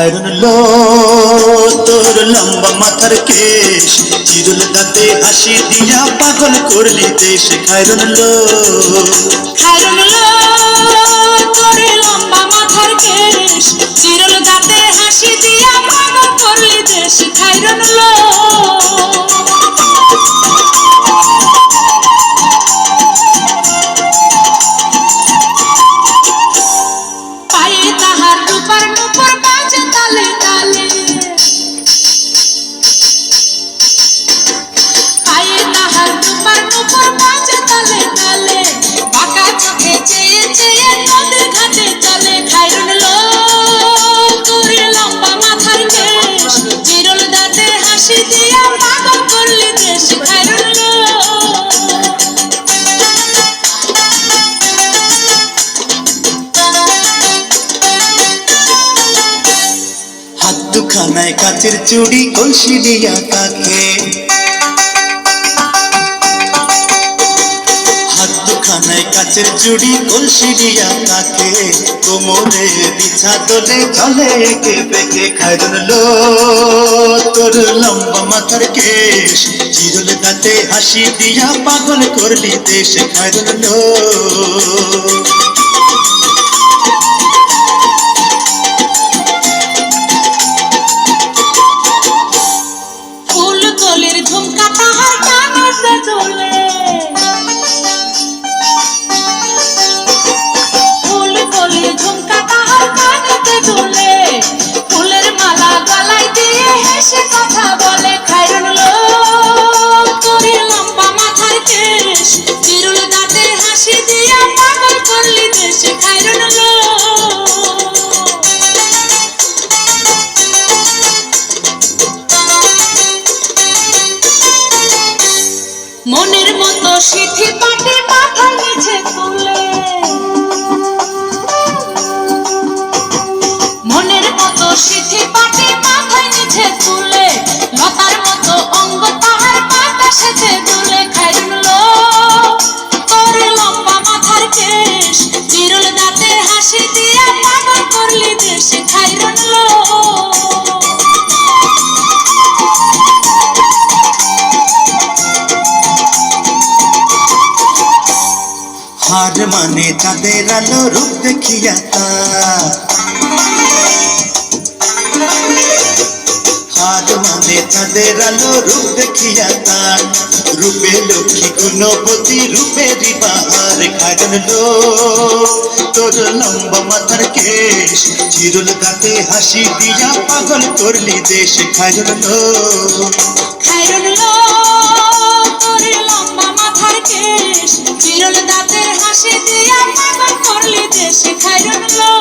খায়রুন লো তোর লম্বা মাথার কেশ, চিরুল দাঁতে হাসি দিয়া পাগল করলি দেশ। খায়রুন লো খায়রুন লো তোর লম্বা মাথার কেশ, চিরল দাঁতে হাসি দিয়া পাগল করলি দেশ। খায়রুন লো পায়ে তাহার রূপার নূপুর বাজে তালে তালে, পায়ে তাহার রূপার নূপুর বাজে তালে তালে, বাঁকা চোখে চেয়ে চেয়ে নদীর ঘাটে চলে। খায়রুন লো তোর লম্বা মাথার কেশ, চিরল দাঁতে হাসি দিয়া পাগল করলি দেশ। খায়রুন লো হাত দুখানায় কাচের চুড়ি কলসি দিয়া তাকে, হাত দুখানায় কাচের চুড়ি কলসি দিয়া তাকে, কোমরে বিছা দোলে চলে একে বেঁকে। খায়রুন লো তোর লম্বা মাথার কেশ, চিরল দাঁতে হাসি দিয়া পাগল করলি দেশ। খায়রুন লো ফুলকলির ঝুমকা তাহার কানেতে ঝোলে, ফুলকলির ঝুমকা তাহার কানেতে ঝোলে, ফুলের মালা গলায় দিয়ে হেসে কথা বলে। খায়রুন লো তোর লম্বা মাথার কেশ, চিরুল দাঁতে হাসি দিয়া পাগল করলি দেশ। খায়রুন লো মনের মতো সিথি পাটি মাথায় নিচে তুলে, মনের মতো সিথি পাটি মাথায় নিচে তুলে, লতার মতো অঙ্গ তাহার বাতাসেতে দুলে। খায়রুন লো তোর লম্বা মাথার কেশ, চিরল দাঁতে হাসি দিয়া পাগল করলি দেশ। খায়রুন লো হার মানে চাঁদের আলো রূপ দেখিয়া তার, হার মানে চাঁদের আলো রূপ দেখিয়া তার, রূপে লক্ষ্মী গুণবতী রূপেরই বাহার। খায়রুন লো তোর লম্বা মাথার কেশ, চিরুল দাঁতে হাসি দিয়া পাগল করলি দেশ। খায়রুন লো খায়রুন লো তোর লম্বা মাথার কেশ, চিরল দাঁতের হাসি দিয়া পাগল করলি দেশ। খায়রুন লো